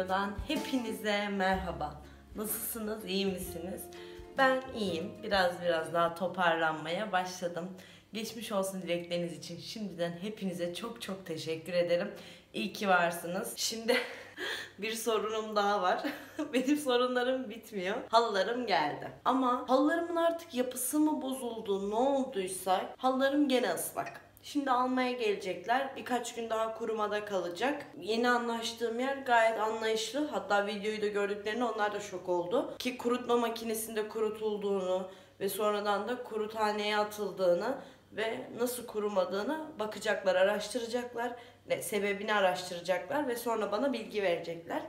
videodan hepinize merhaba. Nasılsınız? İyi misiniz? Ben iyiyim. Biraz daha toparlanmaya başladım. Geçmiş olsun dilekleriniz için şimdiden hepinize çok teşekkür ederim. İyi ki varsınız. Şimdi bir sorunum daha var. Benim sorunlarım bitmiyor. Halılarım geldi. Ama halılarımın artık yapısı mı bozuldu, ne olduysa halılarım gene ıslak. Şimdi almaya gelecekler. Birkaç gün daha kurumada kalacak. Yeni anlaştığım yer gayet anlayışlı. Hatta videoyu da gördüklerinde onlar da şok oldu. Ki kurutma makinesinde kurutulduğunu ve sonradan da kuruthaneye atıldığını ve nasıl kurumadığını bakacaklar, araştıracaklar. Sebebini araştıracaklar ve sonra bana bilgi verecekler.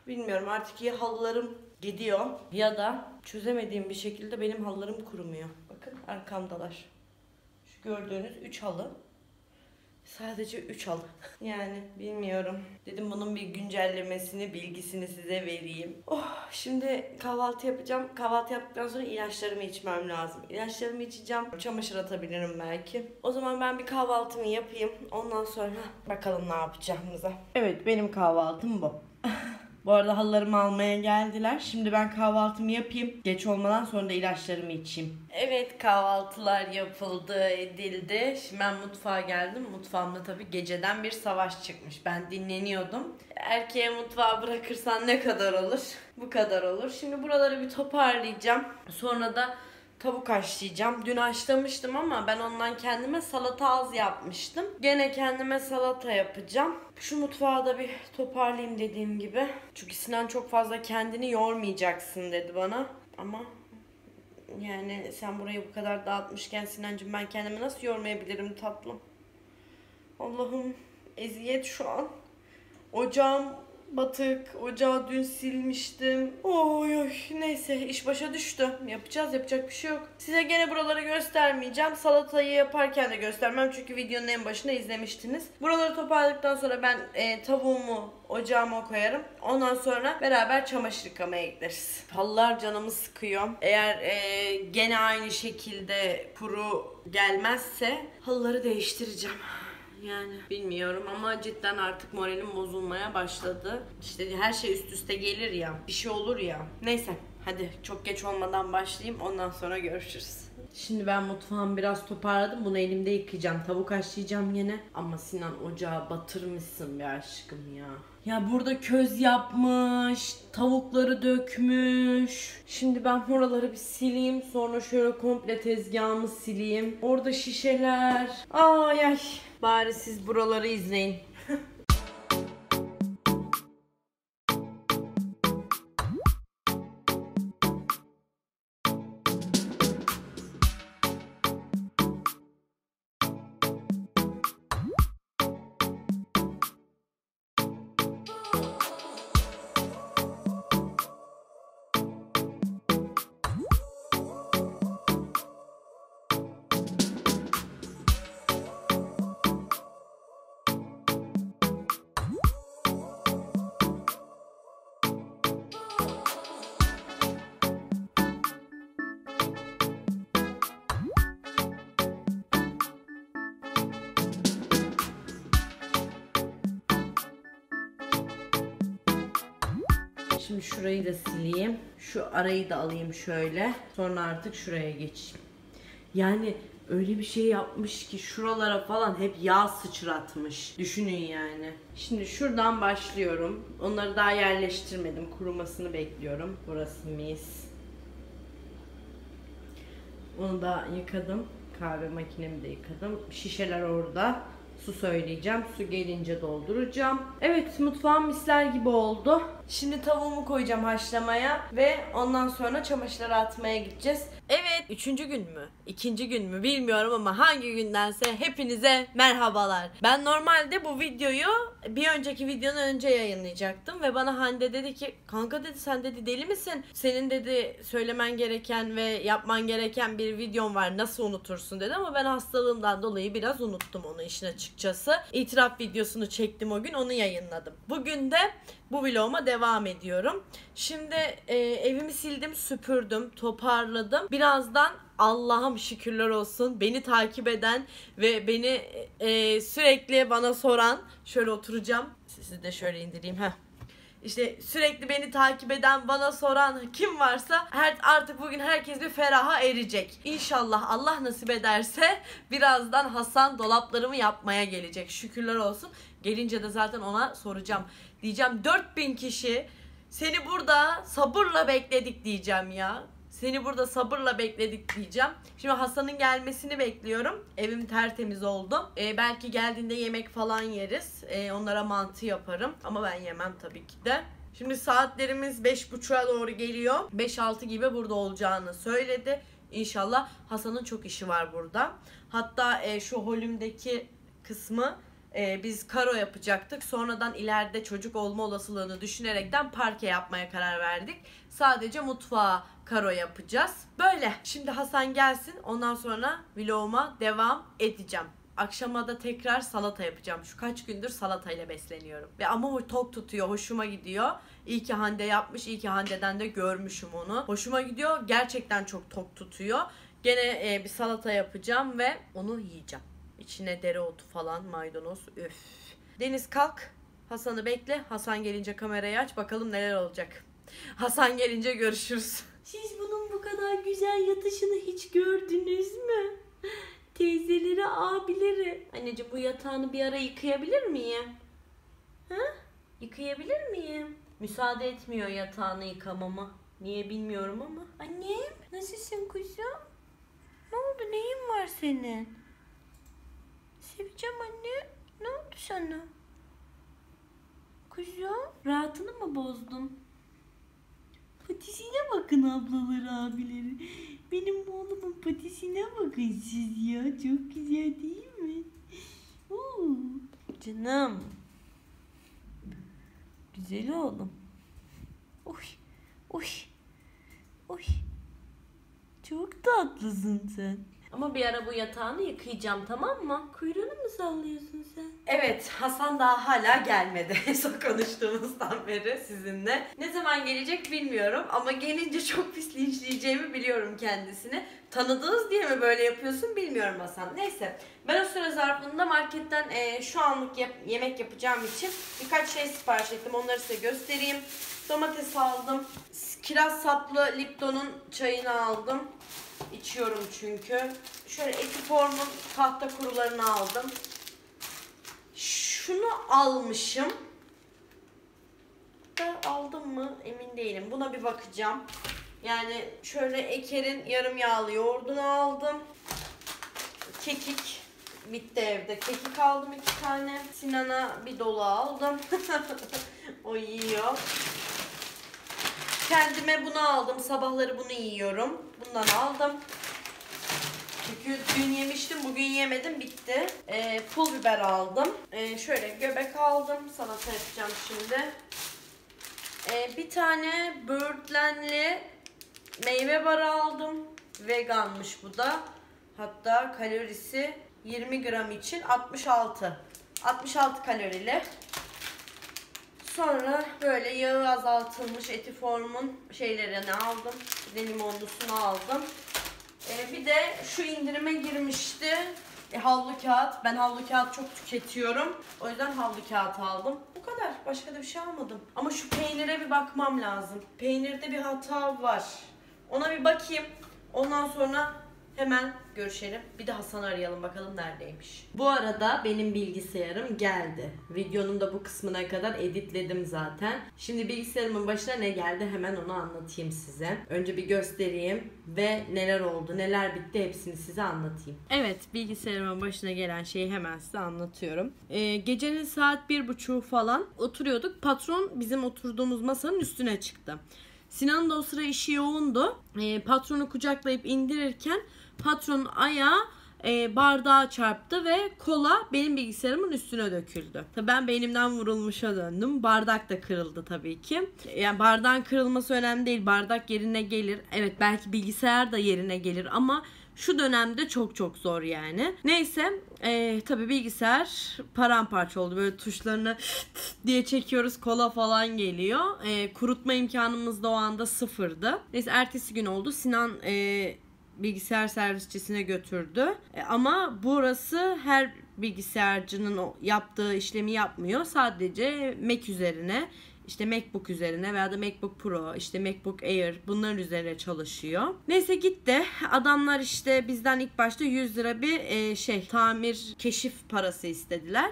Bilmiyorum, artık ya halılarım gidiyor ya da çözemediğim bir şekilde benim halılarım kurumuyor. Bakın arkamdalar. Gördüğünüz 3 halı. Sadece 3 halı. Yani bilmiyorum. Dedim bunun bir güncellemesini, bilgisini size vereyim. Şimdi kahvaltı yapacağım. Kahvaltı yaptıktan sonra ilaçlarımı içmem lazım. İlaçlarımı içeceğim. Çamaşır atabilirim belki. O zaman ben bir kahvaltımı yapayım. Ondan sonra bakalım ne yapacağımıza. Evet, benim kahvaltım bu. Bu arada halılarımı almaya geldiler. Şimdi ben kahvaltımı yapayım. Geç olmadan sonra da ilaçlarımı içeyim. Evet, kahvaltılar yapıldı, edildi. Şimdi ben mutfağa geldim. Mutfağımda tabii geceden bir savaş çıkmış. Ben dinleniyordum. Erkeğe mutfağı bırakırsan ne kadar olur? Bu kadar olur. Şimdi buraları bir toparlayacağım. Sonra da tavuk haşlayacağım. Dün haşlamıştım ama ben ondan kendime salata az yapmıştım. Gene kendime salata yapacağım. Şu mutfağı da bir toparlayayım dediğim gibi. Çünkü Sinan çok fazla kendini yormayacaksın dedi bana. Ama yani sen burayı bu kadar dağıtmışken Sinancığım, ben kendimi nasıl yormayabilirim tatlım? Allah'ım, eziyet şu an. Ocağım batık. Ocağı dün silmiştim. Oy neyse, iş başa düştü. Yapacak bir şey yok. Size gene buraları göstermeyeceğim. Salatayı yaparken de göstermem. Çünkü videonun en başında izlemiştiniz. Buraları toparladıktan sonra ben tavuğumu ocağıma koyarım. Ondan sonra beraber çamaşır yıkamaya gideriz. Halılar canımı sıkıyor. Eğer gene aynı şekilde kuru gelmezse halıları değiştireceğim. Yani bilmiyorum ama cidden artık moralim bozulmaya başladı. İşte her şey üst üste gelir ya, bir şey olur ya. Neyse, hadi çok geç olmadan başlayayım, ondan sonra görüşürüz. Şimdi ben mutfağımı biraz toparladım. Bunu elimde yıkayacağım. Tavuk haşlayacağım yine. Ama Sinan, ocağı batırmışsın be aşkım ya. Ya burada köz yapmış, tavukları dökmüş. Şimdi ben buraları bir sileyim. Sonra şöyle komple tezgahımı sileyim. Orada şişeler. Ay. Bari siz buraları izleyin. Şimdi şurayı da sileyim. Şu arayı da alayım şöyle. Sonra artık şuraya geçeyim. Yani öyle bir şey yapmış ki şuralara falan hep yağ sıçratmış. Düşünün yani. Şimdi şuradan başlıyorum. Onları daha yerleştirmedim. Kurumasını bekliyorum. Burası mis. Onu da yıkadım. Kahve makinemi de yıkadım. Şişeler orada. Su söyleyeceğim. Su gelince dolduracağım. Evet, mutfağım misler gibi oldu. Şimdi tavuğumu koyacağım haşlamaya ve ondan sonra çamaşırları atmaya gideceğiz. Evet, 3. gün mü? 2. gün mü bilmiyorum ama hangi gündense hepinize merhabalar. Ben normalde bu videoyu bir önceki videonun önce yayınlayacaktım ve bana Hande dedi ki, kanka dedi, sen dedi deli misin? Senin dedi söylemen gereken ve yapman gereken bir videon var, nasıl unutursun dedi, ama ben hastalığımdan dolayı biraz unuttum onu işin açıkçası. İtiraf videosunu çektim o gün, onu yayınladım. Bugün de bu vloguma devam ediyorum. Şimdi evimi sildim, süpürdüm, toparladım. Birazdan Allah'ım şükürler olsun beni takip eden ve beni sürekli bana soran, şöyle oturacağım. Sizi de şöyle indireyim. İşte sürekli beni takip eden, bana soran kim varsa artık bugün herkes bir feraha erecek. İnşallah Allah nasip ederse birazdan Hasan dolaplarımı yapmaya gelecek. Şükürler olsun. Gelince de zaten ona soracağım. Diyeceğim 4000 kişi seni burada sabırla bekledik diyeceğim ya. Seni burada sabırla bekledik diyeceğim. Şimdi Hasan'ın gelmesini bekliyorum. Evim tertemiz oldu. Belki geldiğinde yemek falan yeriz. Onlara mantı yaparım. Ama ben yemem tabii ki de. Şimdi saatlerimiz 5.30'a doğru geliyor. 5-6 gibi burada olacağını söyledi. İnşallah. Hasan'ın çok işi var burada. Hatta şu holümdeki kısmı biz karo yapacaktık. Sonradan ileride çocuk olma olasılığını düşünerekten parke yapmaya karar verdik. Sadece mutfağa karo yapacağız. Böyle. Şimdi Hasan gelsin. Ondan sonra vloguma devam edeceğim. Akşama da tekrar salata yapacağım. Şu kaç gündür salatayla besleniyorum. Ama o tok tutuyor. Hoşuma gidiyor. İyi ki Hande yapmış. İyi ki Hande'den de görmüşüm onu. Hoşuma gidiyor. Gerçekten çok tok tutuyor. Gene bir salata yapacağım ve onu yiyeceğim. İçine dereotu falan, maydanoz. Üf. Deniz kalk. Hasan'ı bekle. Hasan gelince kamerayı aç. Bakalım neler olacak. Hasan gelince görüşürüz. Siz bunun bu kadar güzel yatışını hiç gördünüz mü? Teyzeleri, abileri. Anneciğim bu yatağını bir ara yıkayabilir miyim? Ha? Yıkayabilir miyim? Müsaade etmiyor yatağını yıkamama. Niye bilmiyorum ama. Annem nasılsın kuzum? Ne oldu, neyin var senin? Seveceğim anne. Ne oldu sana? Kuzum rahatını mı bozdum? Patisine bakın ablaları, abileri. Benim oğlumun patisine bakın siz ya. Çok güzel değil mi? Canım. Güzel oğlum. Oy. Oy. Oy. Çok tatlısın sen. Ama bir ara bu yatağını yıkayacağım, tamam mı? Kuyruğunu mu sallıyorsun sen? Evet, Hasan daha hala gelmedi. Son konuştuğumuzdan beri sizinle. Ne zaman gelecek bilmiyorum ama gelince çok pis linçleyeceğimi biliyorum kendisini. Tanıdığınız diye mi böyle yapıyorsun bilmiyorum Hasan. Neyse, ben o süre zarfında marketten şu anlık yemek yapacağım için birkaç şey sipariş ettim. Onları size göstereyim. Domates aldım. Kiraz saplı Lipton'un çayını aldım. İçiyorum çünkü. Şöyle Etiform'un tahta kurularını aldım. Şunu almışım. Da aldım mı emin değilim. Buna bir bakacağım. Yani şöyle Eker'in yarım yağlı yoğurdunu aldım. Kekik bitti evde. Kekik aldım 2 tane. Sinan'a bir dolu aldım. O yiyor. Kendime bunu aldım. Sabahları bunu yiyorum. Bundan aldım. Çünkü dün yemiştim. Bugün yemedim. Bitti. Pul biber aldım. Şöyle göbek aldım. Salata yapacağım şimdi. Bir tane böğürtlenli meyve barı aldım. Veganmış bu da. Hatta kalorisi 20 gram için 66. 66 kalorili. Sonra böyle yağı azaltılmış Etiform'un şeylerini aldım. Bir de limonlusunu aldım. Bir de şu indirime girmişti. Havlu kağıt. Ben havlu kağıt çok tüketiyorum. O yüzden havlu kağıt aldım. Bu kadar. Başka da bir şey almadım. Ama şu peynire bir bakmam lazım. Peynirde bir hata var. Ona bir bakayım. Ondan sonra hemen görüşelim. Bir de Hasan'ı arayalım bakalım neredeymiş. Bu arada benim bilgisayarım geldi. Videonun da bu kısmına kadar editledim zaten. Şimdi bilgisayarımın başına ne geldi hemen onu anlatayım size. Önce bir göstereyim ve neler oldu, neler bitti hepsini size anlatayım. Evet, bilgisayarımın başına gelen şeyi hemen size anlatıyorum. Gecenin saat 1.30 falan oturuyorduk. Patron bizim oturduğumuz masanın üstüne çıktı. Sinan da o sıra işi yoğundu. Patronu kucaklayıp indirirken patronun ayağı bardağa çarptı ve kola benim bilgisayarımın üstüne döküldü. Tabii ben beynimden vurulmuşa döndüm. Bardak da kırıldı tabii ki. Yani bardağın kırılması önemli değil. Bardak yerine gelir. Evet, belki bilgisayar da yerine gelir ama şu dönemde çok çok zor yani. Neyse tabii bilgisayar paramparça oldu. Böyle tuşlarını diye çekiyoruz, kola falan geliyor. Kurutma imkanımız da o anda sıfırdı. Neyse ertesi gün oldu. Sinan bilgisayar servisçisine götürdü. Ama burası her bilgisayarcının yaptığı işlemi yapmıyor. Sadece Mac üzerine İşte MacBook üzerine veya da MacBook Pro, işte MacBook Air, bunların üzerine çalışıyor. Neyse gitti. Adamlar işte bizden ilk başta 100 lira bir tamir keşif parası istediler.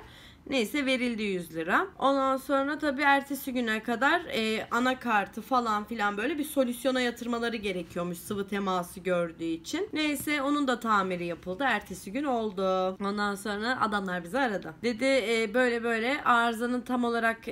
Neyse verildi 100 lira. Ondan sonra tabii ertesi güne kadar anakartı falan filan böyle bir solüsyona yatırmaları gerekiyormuş sıvı teması gördüğü için. Neyse onun da tamiri yapıldı. Ertesi gün oldu. Ondan sonra adamlar bizi aradı. Dedi böyle böyle arızanın tam olarak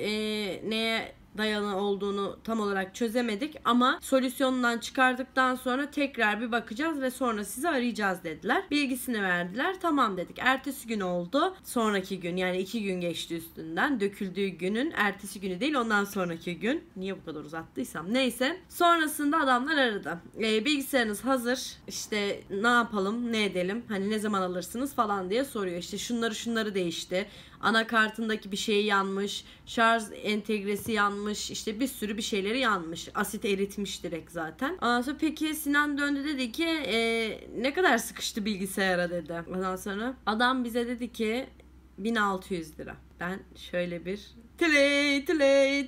neye dayalı olduğunu tam olarak çözemedik ama solüsyondan çıkardıktan sonra tekrar bir bakacağız ve sonra sizi arayacağız dediler. Bilgisini verdiler. Tamam dedik. Ertesi gün oldu. Sonraki gün, yani 2 gün geçti üstünden. Döküldüğü günün ertesi günü değil, ondan sonraki gün. Niye bu kadar uzattıysam. Neyse. Sonrasında adamlar aradı. Bilgisayarınız hazır. İşte ne yapalım, ne edelim, hani ne zaman alırsınız falan diye soruyor. İşte şunları değişti. Anakartındaki bir şey yanmış. Şarj entegresi yanmış. İşte bir sürü bir şeyleri yanmış. Asit eritmiş direkt zaten. Ondan sonra peki Sinan döndü, dedi ki ne kadar sıkıştı bilgisayara dedi. Ondan sonra adam bize dedi ki 1600 lira. Ben şöyle bir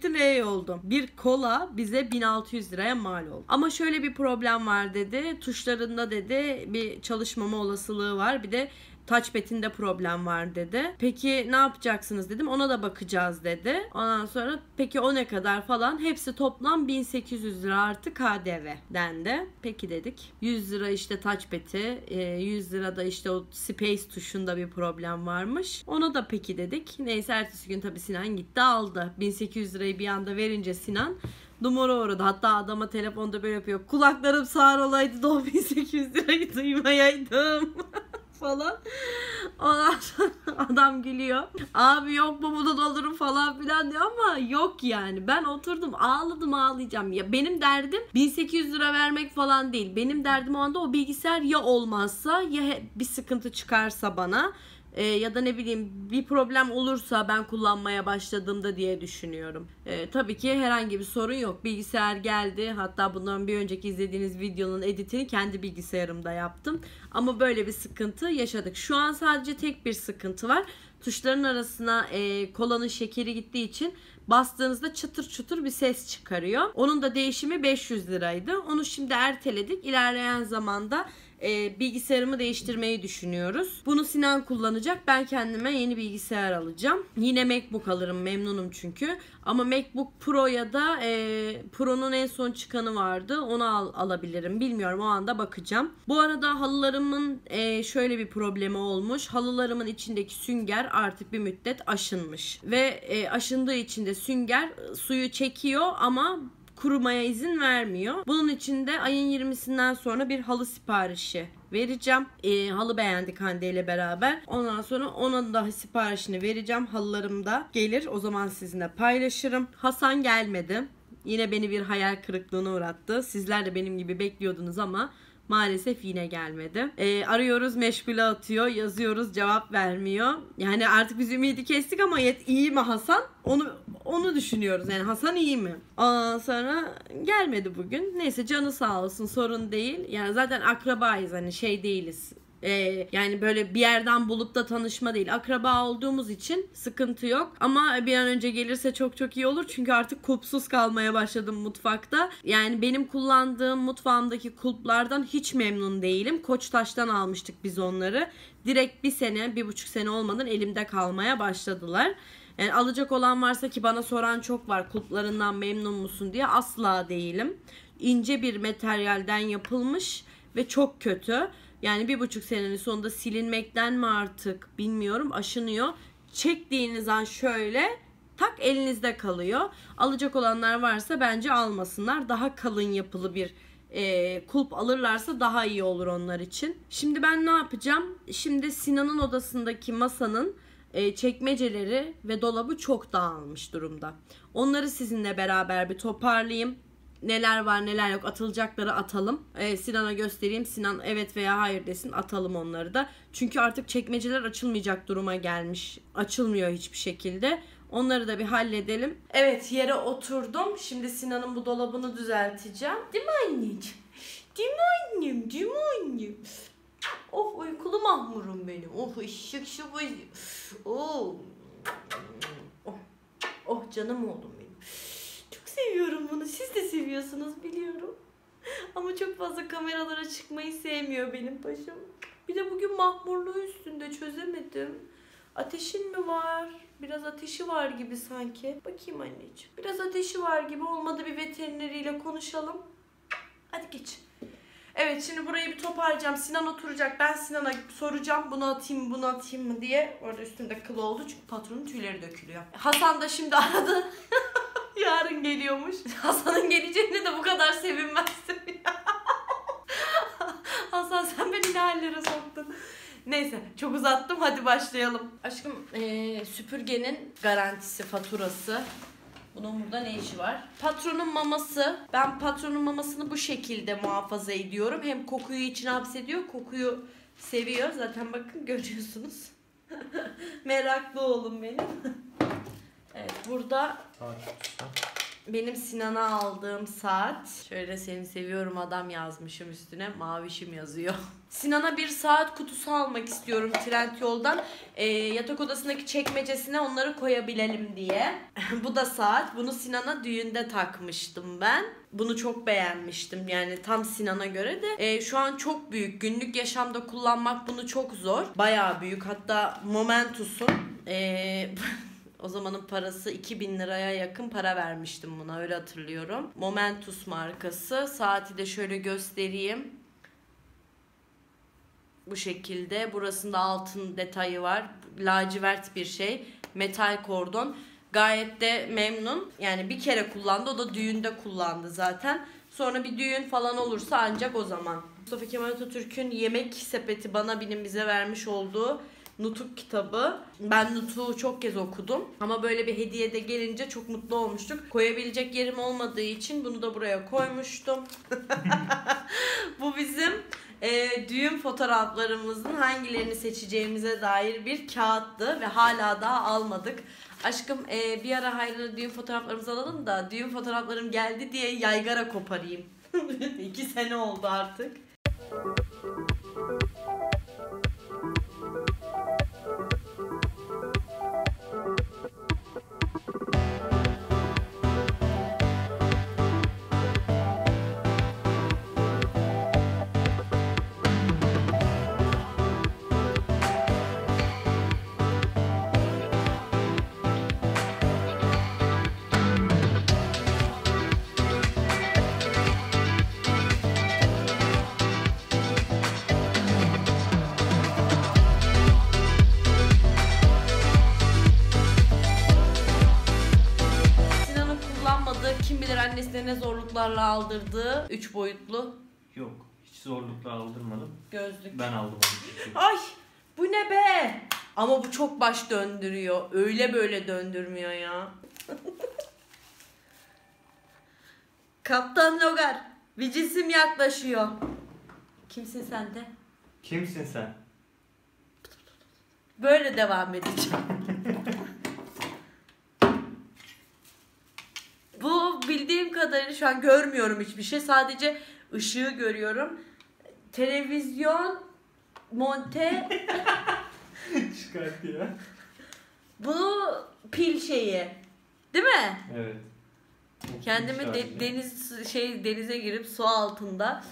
tley oldum. Bir kola bize 1600 liraya mal oldu. Ama şöyle bir problem var dedi. Tuşlarında dedi bir çalışmama olasılığı var. Bir de touchpad'inde problem var dedi. Peki ne yapacaksınız dedim. Ona da bakacağız dedi. Ondan sonra peki o ne kadar falan. Hepsi toplam 1800 lira artı KDV dendi. Peki dedik. 100 lira işte touchpad'i, 100 lira da işte o space tuşunda bir problem varmış. Ona da peki dedik. Neyse ertesi gün tabii Sinan gitti aldı. 1800 lirayı bir anda verince Sinan numara uğradı. Hatta adama telefonda böyle yapıyor. Kulaklarım sağır olaydı da o 1800 lirayı duymayaydım. falan. Ondan sonra adam gülüyor. Abi yok mu bunu dolurum falan filan diyor ama yok yani. Ben oturdum ağlayacağım. Ya benim derdim 1800 lira vermek falan değil. Benim derdim o anda o bilgisayar ya olmazsa ya bir sıkıntı çıkarsa bana. Ya da ne bileyim bir problem olursa ben kullanmaya başladığımda diye düşünüyorum. Tabii ki herhangi bir sorun yok. Bilgisayar geldi. Hatta bundan bir önceki izlediğiniz videonun editini kendi bilgisayarımda yaptım. Ama böyle bir sıkıntı yaşadık. Şu an sadece tek bir sıkıntı var. Tuşların arasına kolanın şekeri gittiği için bastığınızda çıtır çıtır bir ses çıkarıyor. Onun da değişimi 500 liraydı. Onu şimdi erteledik. İlerleyen zamanda bilgisayarımı değiştirmeyi düşünüyoruz. Bunu Sinan kullanacak. Ben kendime yeni bilgisayar alacağım. Yine MacBook alırım. Memnunum çünkü. Ama MacBook Pro ya da Pro'nun en son çıkanı vardı. Onu alabilirim. Bilmiyorum. O anda bakacağım. Bu arada halılarımın şöyle bir problemi olmuş. Halılarımın içindeki sünger artık bir müddet aşınmış. Ve aşındığı için de sünger suyu çekiyor ama kurumaya izin vermiyor. Bunun için de ayın 20'sinden sonra bir halı siparişi vereceğim. Halı beğendik Hande ile beraber. Ondan sonra onun da siparişini vereceğim. Halılarım da gelir. O zaman sizinle paylaşırım. Hasan gelmedi. Yine beni bir hayal kırıklığına uğrattı. Sizler de benim gibi bekliyordunuz ama maalesef yine gelmedi. Arıyoruz, meşgule atıyor. Yazıyoruz, cevap vermiyor. Yani artık biz ümidi kestik ama iyi mi Hasan? Onu düşünüyoruz. Yani Hasan iyi mi? Ondan sonra gelmedi bugün. Neyse canı sağ olsun, sorun değil. Yani zaten akrabayız, hani şey değiliz. Yani böyle bir yerden bulup da tanışma değil. Akraba olduğumuz için sıkıntı yok. Ama bir an önce gelirse çok çok iyi olur. Çünkü artık kulpsuz kalmaya başladım mutfakta. Yani benim kullandığım mutfağımdaki kulplardan hiç memnun değilim. Koçtaş'tan almıştık biz onları. Direkt 1,5 sene olmadan elimde kalmaya başladılar. Yani alacak olan varsa, ki bana soran çok var, kulplarından memnun musun diye, asla değilim. İnce bir materyalden yapılmış ve çok kötü. Yani 1,5 senenin sonunda silinmekten mi artık bilmiyorum, aşınıyor. Çektiğiniz an şöyle tak elinizde kalıyor. Alacak olanlar varsa bence almasınlar. Daha kalın yapılı bir kulp alırlarsa daha iyi olur onlar için. Şimdi ben ne yapacağım? Şimdi Sinan'ın odasındaki masanın çekmeceleri ve dolabı çok dağılmış durumda. Onları sizinle beraber bir toparlayayım. Neler var neler yok, atılacakları atalım. Sinan'a göstereyim. Sinan evet veya hayır desin, atalım onları da. Çünkü artık çekmeceler açılmayacak duruma gelmiş. Açılmıyor hiçbir şekilde. Onları da bir halledelim. Evet, yere oturdum. Şimdi Sinan'ın bu dolabını düzelteceğim. Değil mi anneciğim? Değil mi annem? Değil mi annem? Oh, uykulu mahmurum benim. Oh, ışık şık. Oh. Oh canım oğlum benim. seviyorum bunu. Siz de seviyorsunuz biliyorum. Ama çok fazla kameralara çıkmayı sevmiyor benim paşam. Bir de bugün mahmurluğu üstünde, çözemedim. Ateşin mi var? Biraz ateşi var gibi sanki. Bakayım anneciğim. Biraz ateşi var gibi, olmadı bir veterineriyle konuşalım. Hadi geç. Evet, şimdi burayı bir toparlayacağım. Sinan oturacak. Ben Sinan'a soracağım bunu atayım mı bunu atayım mı diye. Orada üstünde kıl oldu çünkü patronun tüyleri dökülüyor. Hasan da şimdi aradı. Yarın geliyormuş. Hasan'ın geleceğine de bu kadar sevinmezsin ya. Hasan sen beni ne hallere soktun. Neyse, çok uzattım, hadi başlayalım. Aşkım, süpürgenin garantisi, faturası. Bunun burada ne işi var? Patronun maması. Ben patronun mamasını bu şekilde muhafaza ediyorum. Hem kokuyu içine hapsediyor, kokuyu seviyor. Zaten bakın, görüyorsunuz. Meraklı oğlum benim. Evet, burada benim Sinan'a aldığım saat. Şöyle seni seviyorum adam yazmışım üstüne. Mavişim yazıyor. Sinan'a bir saat kutusu almak istiyorum Trendyol'dan. Yatak odasındaki çekmecesine onları koyabilelim diye. Bu da saat. Bunu Sinan'a düğünde takmıştım ben. Bunu çok beğenmiştim. Yani tam Sinan'a göre de. Şu an çok büyük. Günlük yaşamda kullanmak bunu çok zor. Bayağı büyük. Hatta Momentus'un o zamanın parası 2000 liraya yakın para vermiştim buna, öyle hatırlıyorum. Momentus markası. Saati de şöyle göstereyim. Bu şekilde. Burasında altın detayı var. Lacivert bir şey. Metal kordon. Gayet de memnun. Yani bir kere kullandı. O da düğünde kullandı zaten. Sonra bir düğün falan olursa ancak o zaman. Mustafa Kemal Atatürk'ün Yemek Sepeti bana bize vermiş olduğu Nutuk kitabı. Ben Nutuk'u çok kez okudum. Ama böyle bir hediye de gelince çok mutlu olmuştuk. Koyabilecek yerim olmadığı için bunu da buraya koymuştum. Bu bizim düğün fotoğraflarımızın hangilerini seçeceğimize dair bir kağıttı ve hala daha almadık. Aşkım, bir ara hayırlı düğün fotoğraflarımızı alalım da düğün fotoğraflarım geldi diye yaygara koparayım. 2 sene oldu artık. Kim bilir annesine ne zorluklarla aldırdığı 3 boyutlu. Yok, hiç zorlukla aldırmadım. Gözlük. Ben aldım onu. Ay, bu ne be? Ama bu çok baş döndürüyor. Öyle böyle döndürmüyor ya. Kaptan Logar, bir cisim yaklaşıyor. Kimsin sen de? Kimsin sen? Böyle devam edeceğim. Bu bildiğim kadarıyla şu an görmüyorum hiçbir şey. Sadece ışığı görüyorum. Televizyon monte. Çıkart ya. Bu pil şeyi. Değil mi? Evet. Kendimi denize girip su altında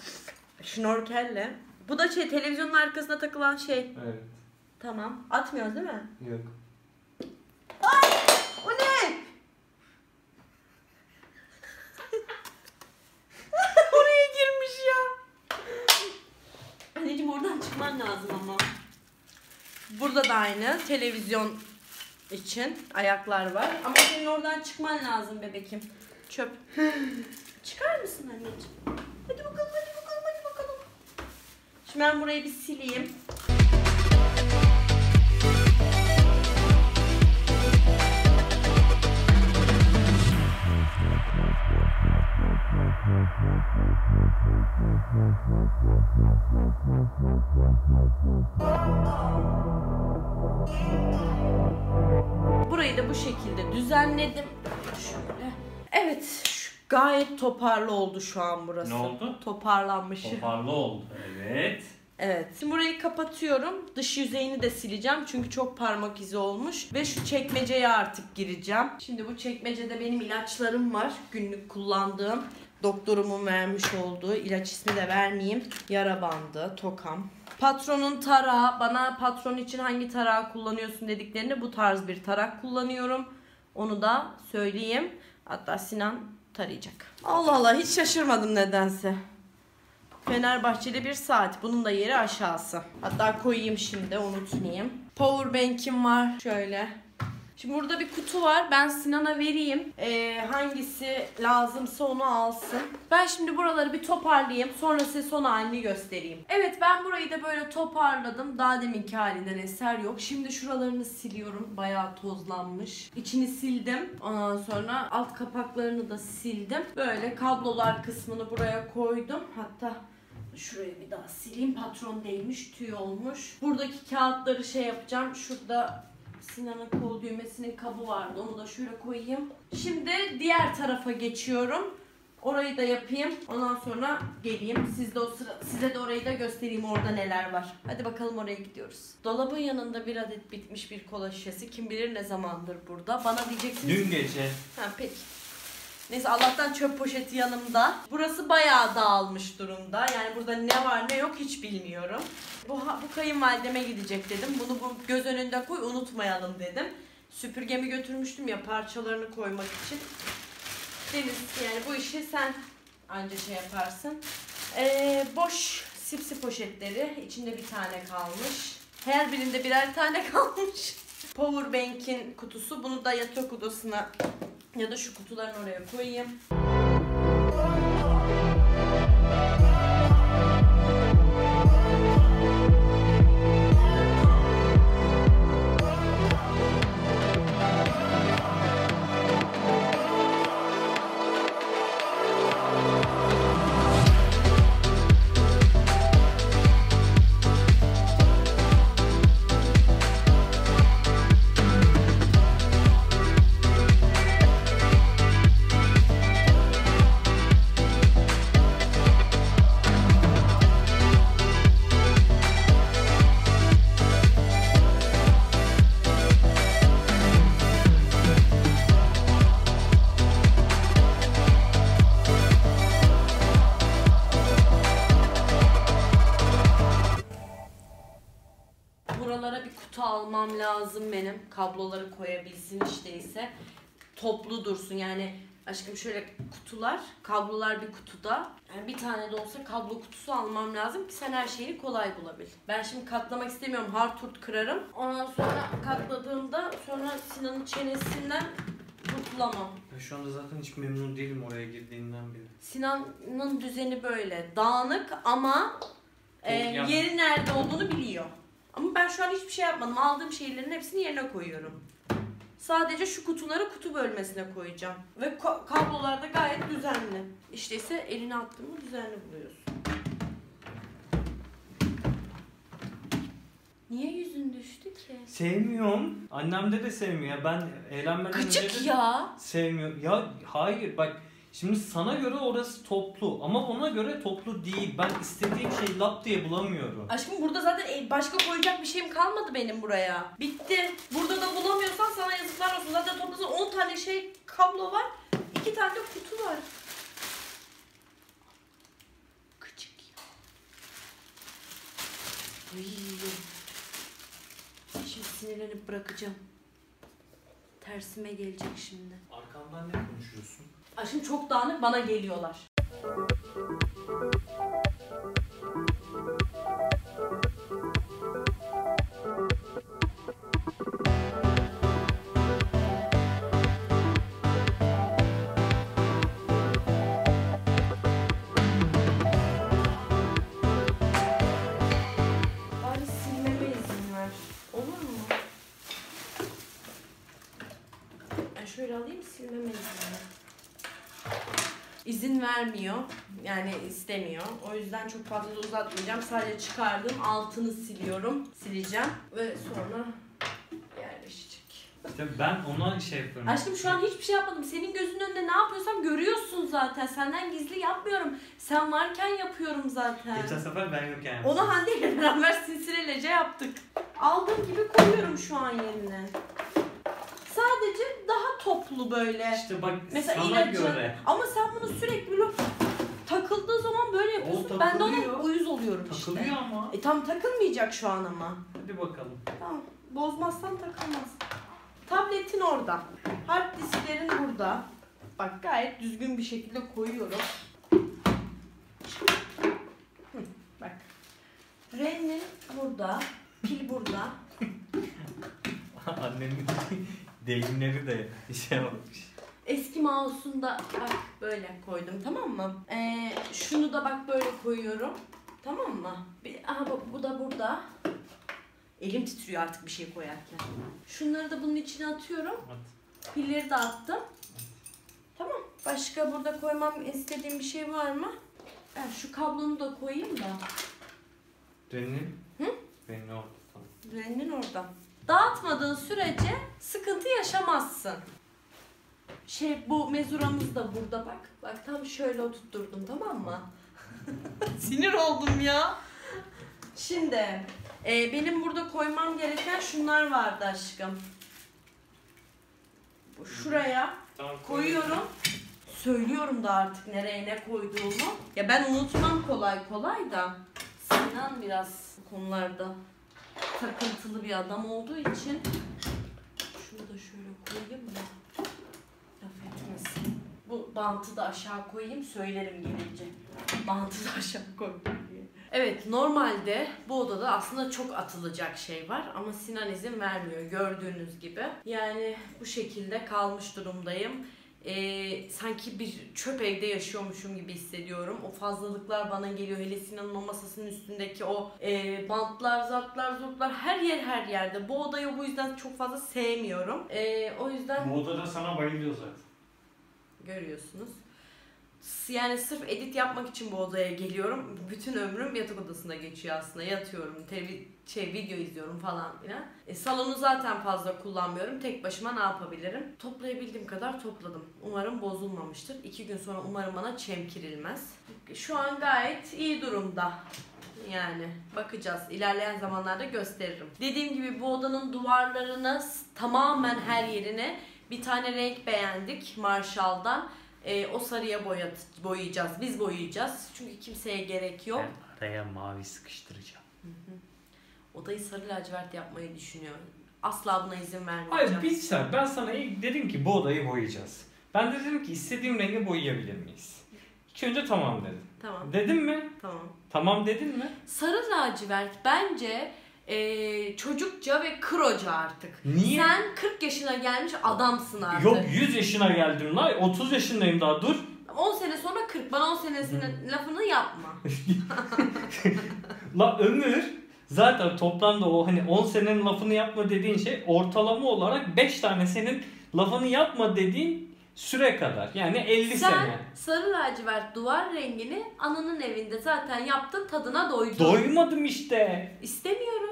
şnorkelle. Bu da televizyonun arkasına takılan şey. Evet. Tamam. Atmıyoruz değil mi? Yok. Ay! O ne? Oraya girmiş ya. Anneciğim oradan çıkman lazım ama. Burada da aynı televizyon için ayaklar var. Ama senin oradan çıkman lazım bebekim. Çöp. Çıkar mısın anneciğim? Hadi bakalım, hadi bakalım, hadi bakalım. Şimdi ben burayı bir sileyim. Burayı da bu şekilde düzenledim. Şöyle. Evet, gayet toparlı oldu şu an burası. Ne oldu? Toparlanmış. Toparlı oldu. Evet. Evet. Şimdi burayı kapatıyorum. Dış yüzeyini de sileceğim. Çünkü çok parmak izi olmuş. Ve şu çekmeceye artık gireceğim. Şimdi bu çekmecede benim ilaçlarım var. Günlük kullandığım. Doktorumun vermiş olduğu. İlaç ismi de vermeyeyim. Yara bandı, tokam. Patronun tarağı. Bana patron için hangi tarağı kullanıyorsun dediklerinde bu tarz bir tarak kullanıyorum. Onu da söyleyeyim. Hatta Sinan tarayacak. Allah Allah, hiç şaşırmadım nedense. Fenerbahçeli bir saat. Bunun da yeri aşağısı. Hatta koyayım şimdi, unutmayayım. Powerbank'im var. Şöyle. Şimdi burada bir kutu var. Ben Sinan'a vereyim. Hangisi lazımsa onu alsın. Ben şimdi buraları bir toparlayayım. Sonra size son halini göstereyim. Evet, ben burayı da böyle toparladım. Daha deminki halinden eser yok. Şimdi şuralarını siliyorum. Bayağı tozlanmış. İçini sildim. Ondan sonra alt kapaklarını da sildim. Böyle kablolar kısmını buraya koydum. Hatta şurayı bir daha sileyim. Patron değmiş, tüy olmuş. Buradaki kağıtları şey yapacağım. Şurada Sinan'ın kol düğmesinin kabı vardı. Onu da şöyle koyayım. Şimdi diğer tarafa geçiyorum. Orayı da yapayım. Ondan sonra geleyim. Size de orayı da göstereyim, orada neler var. Hadi bakalım, oraya gidiyoruz. Dolabın yanında bir adet bitmiş bir kola şişesi. Kim bilir ne zamandır burada. Bana diyeceksiniz. Dün gece. Ha, peki. Neyse, Allah'tan çöp poşeti yanımda. Burası bayağı dağılmış durumda. Yani burada ne var ne yok hiç bilmiyorum. Bu kayınvalideme gidecek dedim. Bunu bu göz önünde koy, unutmayalım dedim. Süpürgemi götürmüştüm ya, parçalarını koymak için. Deniz, yani bu işi sen anca şey yaparsın. Boş sipsi poşetleri. İçinde bir tane kalmış. Her birinde birer tane kalmış. Powerbank'in kutusu. Bunu da yatak odasına ya da şu kutuların oraya koyayım. Buralara bir kutu almam lazım benim. Kabloları koyabilsin işteyse. Toplu dursun yani. Aşkım şöyle kutular, kablolar bir kutuda. Yani bir tane de olsa kablo kutusu almam lazım ki sen her şeyi kolay bulabil. Ben şimdi katlamak istemiyorum. Hardturt kırarım. Ondan sonra katladığımda sonra Sinan'ın çenesinden kurtulamam. Ben şu anda zaten hiç memnun değilim oraya girdiğinden beri. Sinan'ın düzeni böyle. Dağınık ama yeri nerede olduğunu biliyor. Ama ben şu an hiçbir şey yapmadım. Aldığım şeylerin hepsini yerine koyuyorum. Sadece şu kutuları kutu bölmesine koyacağım. Ve kablolar da gayet düzenli. İşte ise eline attığımı düzenli buluyorsun. Niye yüzün düştü ki? Sevmiyorum. Annemde de sevmiyor. Ben eğlenmeden önce Gıcık de ya. sevmiyor. Ya hayır bak. Şimdi sana göre orası toplu ama ona göre toplu değil. Ben istediğim şeyi lap diye bulamıyorum. Aşkım burada zaten başka koyacak bir şeyim kalmadı benim buraya. Bitti. Burada da bulamıyorsan sana yazıklar olsun. Zaten toplasan 10 tane kablo var. 2 tane de kutu var. Gıcık ya. Şimdi sinirlenip bırakacağım. Tersime gelecek şimdi. Arkamdan ne konuşuyorsun? Aşkım çok dağınık, bana geliyorlar. Bari silmeme izin ver. Olur mu? Ben şöyle alayım, silmeme izin ver. İzin vermiyor. Yani istemiyor. O yüzden çok fazla uzatmayacağım. Sadece çıkardım. Altını siliyorum. Sileceğim. Ve sonra yerleşecek. İşte ben ona şey yapıyorum. Aşkım şu an hiçbir şey yapmadım. Senin gözünün önünde ne yapıyorsam görüyorsun zaten. Senden gizli yapmıyorum. Sen varken yapıyorum zaten. Geçen sefer ben yokken. Onu Hande ile beraber sinsireylece yaptık. Aldığım gibi koyuyorum şu an yerine. Sadece daha toplu böyle. İşte bak mesela sana ilacı. göre. Ama sen bunu sürekli böyle takıldığı zaman böyle yapıyorsun. Ben de ona uyuz oluyorum Takılıyor işte. ama. Tam takılmayacak şu an ama. Hadi bakalım. Tamam. Bozmazsan takılmaz. Tabletin orada. Hard disklerin burada. Bak gayet düzgün bir şekilde koyuyorum. Bak. Ren'in burada. Pil burada. Annemin deyimleri de şey yapmış. Eski mouse'unu da bak böyle koydum, tamam mı? Şunu da bak böyle koyuyorum. Tamam mı? Aha bak bu da burada. Elim titriyor artık bir şey koyarken. Şunları da bunun içine atıyorum. At. Pilleri de attım. Tamam. Başka burada koymam istediğim bir şey var mı? Ben şu kablonu da koyayım da. Renin? Hı? Renin orada. Tamam. Rennin orada. Dağıtmadığın sürece sıkıntı yaşamazsın. Bu mezuramız da burada bak. Bak tam şöyle oturtturdum, tamam mı? Sinir oldum ya. Şimdi benim burada koymam gereken şunlar vardı aşkım. Şuraya Tamam, koyuyorum. Söylüyorum da artık nereye ne koyduğumu. Ya ben unutmam kolay kolay da. Sinan biraz bu konularda takıntılı bir adam olduğu için. Şunu da şöyle koyayım da laf etmesin. Bu bantı da aşağı koyayım, söylerim gelince. Bantı da aşağı koyayım diye. Evet, normalde bu odada aslında çok atılacak şey var ama Sinan izin vermiyor gördüğünüz gibi. Yani bu şekilde kalmış durumdayım. Sanki bir çöp evde yaşıyormuşum gibi hissediyorum. O fazlalıklar bana geliyor. Hele Sinan'ın o masasının üstündeki o bantlar, zartlar, zurtlar her yerde. Bu odayı bu yüzden çok fazla sevmiyorum. O yüzden... Bu odada sana bayılıyor zaten. Görüyorsunuz. Yani sırf edit yapmak için bu odaya geliyorum. Bütün ömrüm yatak odasında geçiyor aslında. Yatıyorum, video izliyorum falan filan. Salonu zaten fazla kullanmıyorum. Tek başıma ne yapabilirim? Toplayabildiğim kadar topladım. Umarım bozulmamıştır. 2 gün sonra umarım bana çemkirilmez. Şu an gayet iyi durumda. Yani bakacağız. İlerleyen zamanlarda gösteririm. Dediğim gibi bu odanın duvarlarını tamamen her yerine bir tane renk beğendik Marshall'dan. O sarıya boyayacağız. Biz boyayacağız. Çünkü kimseye gerek yok. Ben araya mavi sıkıştıracağım. Odayı sarı lacivert yapmayı düşünüyorum. Asla buna izin vermeyeceğim. Hayır bilsen ben sana ilk dedim ki bu odayı boyayacağız. Ben de dedim ki istediğim rengi boyayabilir miyiz? İlk önce tamam dedim. Tamam. Dedim mi? Tamam. Tamam dedin mi? Sarı lacivert bence çocukça ve kroca artık. Niye? Sen 40 yaşına gelmiş adamsın artık. Yok 100 yaşına geldim lan. 30 yaşındayım daha dur. 10 sene sonra 40. Bana 10 senesinin lafını yapma. La ömür zaten toplamda o hani 10 senenin lafını yapma dediğin şey ortalama olarak 5 tane senin lafını yapma dediğin süre kadar. Yani 50 Sen sene. sarı lacivert duvar rengini ananın evinde zaten yaptın, tadına doydun. Doymadım işte. İstemiyorum.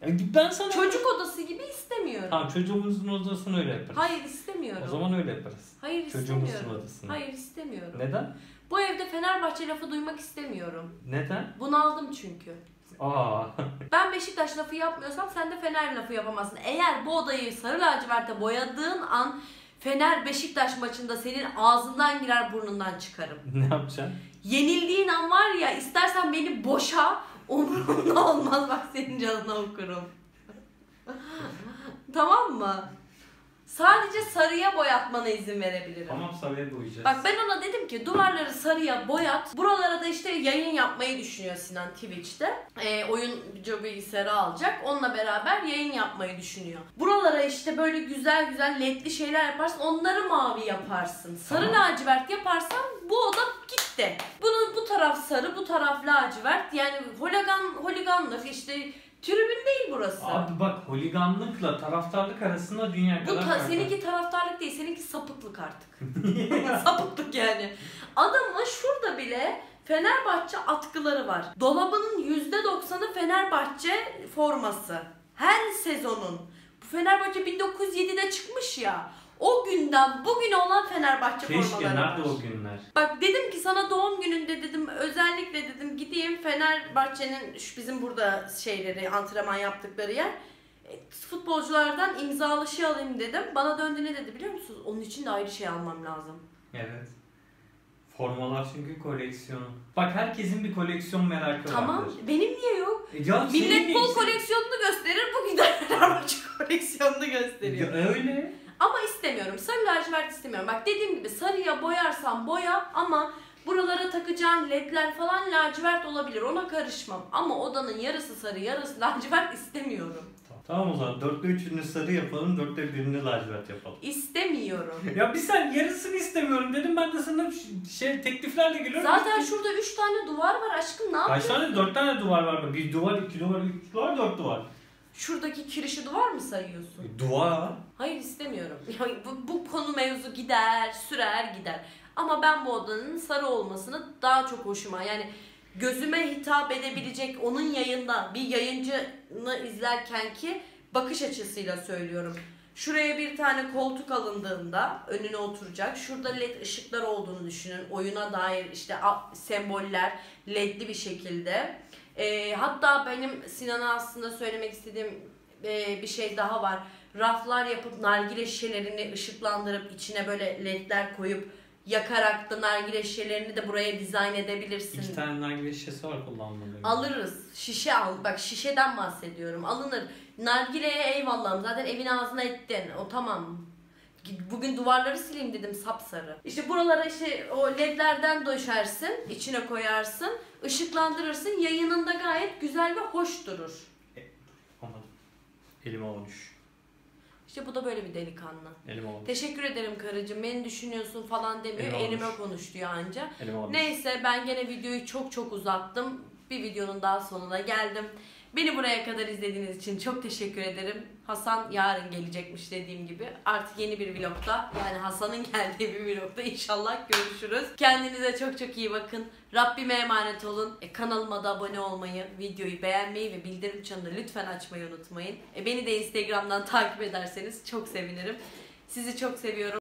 Ben sana... Çocuk odası gibi istemiyorum. Tamam çocuğumuzun odasını öyle yaparız. Hayır istemiyorum. O zaman öyle yaparız. Hayır Çocuğumuzun istemiyorum. odasını. Hayır istemiyorum. Neden? Bu evde Fenerbahçe lafı duymak istemiyorum. Neden? Bunaldım çünkü. Aa. Ben Beşiktaş lafı yapmıyorsam sen de Fener lafı yapamazsın. Eğer bu odayı sarı laciverte boyadığın an Fener Beşiktaş maçında senin ağzından girer, burnundan çıkarım. Ne yapacaksın? Yenildiğin an var ya, istersen beni boşa, umurumda olmaz, bak senin canına okurum. Tamam mı? Sadece sarıya boyatmana izin verebilirim. Tamam sarıya boyayacağız. Bak ben ona dedim ki duvarları sarıya boyat. Buralara da işte yayın yapmayı düşünüyor Sinan Twitch'te. Oyuncu bilgisayarı alacak. Onunla beraber yayın yapmayı düşünüyor. Buralara işte böyle güzel güzel ledli şeyler yaparsın. Onları mavi yaparsın. Sarı tamam. lacivert yaparsan bu oda gitti. Bu taraf sarı, bu taraf lacivert. Yani holiganlık işte. Tribün değil burası. Abi bak holiganlıkla taraftarlık arasında dünya kadar fark var. Seninki taraftarlık değil, seninki sapıklık artık. Sapıklık yani. Adamın şurada bile Fenerbahçe atkıları var. Dolabının %90'ı Fenerbahçe forması. Her sezonun. Fenerbahçe 1907'de çıkmış ya. O günden bugüne olan Fenerbahçe Keşke, formaları nerede var. o günler? Bak dedim ki sana doğum gününde dedim özellikle dedim gideyim Fenerbahçe'nin bizim burada şeyleri antrenman yaptıkları yer. Futbolculardan imzalı şey alayım dedim. Bana döndü ne dedi biliyor musunuz? Onun için de ayrı şey almam lazım. Evet. Formalar çünkü koleksiyonu. Bak herkesin bir koleksiyon merakı vardır. Tamam. Benim niye yok? Ya Millet bol koleksiyonunu gösterir. Bugün de Fenerbahçe koleksiyonunu gösteriyor. Ya öyle. Ama istemiyorum. Sarı lacivert istemiyorum. Bak dediğim gibi sarıya boyarsan boya ama buralara takacağın ledler falan lacivert olabilir. Ona karışmam. Ama odanın yarısı sarı yarısı lacivert istemiyorum. Tamam o zaman 4'te 3'ünü sarı yapalım, 4'te 1'ini lacivert yapalım. İstemiyorum. Ya bir sen yarısını istemiyorum dedim, ben de sana tekliflerle geliyorum. Zaten şurada 3 tane duvar var aşkım, ne yapıyorsun? Kaç tane? 4 tane duvar var. Bir duvar, 2 duvar, 3 duvar, 4 duvar. Şuradaki kirişi duvar mı sayıyorsun? Duvar. Hayır istemiyorum. Yani bu konu mevzu gider, sürer gider. Ama ben bu odanın sarı olmasını daha çok hoşuma. Yani gözüme hitap edebilecek onun yayında bir yayıncını izlerken ki bakış açısıyla söylüyorum. Şuraya bir tane koltuk alındığında önüne oturacak. Şurada led ışıklar olduğunu düşünün. Oyuna dair işte semboller ledli bir şekilde. Hatta benim Sinan'a aslında söylemek istediğim bir şey daha var. Raflar yapıp nargile şişelerini ışıklandırıp içine böyle ledler koyup yakarak da nargile şişelerini de buraya dizayn edebilirsin. 2 tane nargile şişesi var kullanmalı. Alırız. Şişe al. Bak şişeden bahsediyorum. Alınır. Nargileye eyvallahım. Zaten evin ağzına ettin. O tamam. Bugün duvarları sileyim dedim sapsarı. İşte buralara işte o ledlerden döşersin. İçine koyarsın. Işıklandırırsın. Yayınında gayet güzel ve hoş durur. Anladım. Elime olmuş. İşte bu da böyle bir delikanlı. Elime olmuş. Teşekkür ederim karıcığım. Beni düşünüyorsun falan demiyor. Elime konuş diyor anca. Elime olmuş. Neyse ben gene videoyu çok uzattım. Bir videonun daha sonuna geldim. Beni buraya kadar izlediğiniz için çok teşekkür ederim. Hasan yarın gelecekmiş dediğim gibi. Artık yeni bir vlogda, yani Hasan'ın geldiği bir vlogda inşallah görüşürüz. Kendinize çok iyi bakın. Rabbime emanet olun. Kanalıma da abone olmayı, videoyu beğenmeyi ve bildirim çanını lütfen açmayı unutmayın. Beni de Instagram'dan takip ederseniz çok sevinirim. Sizi çok seviyorum.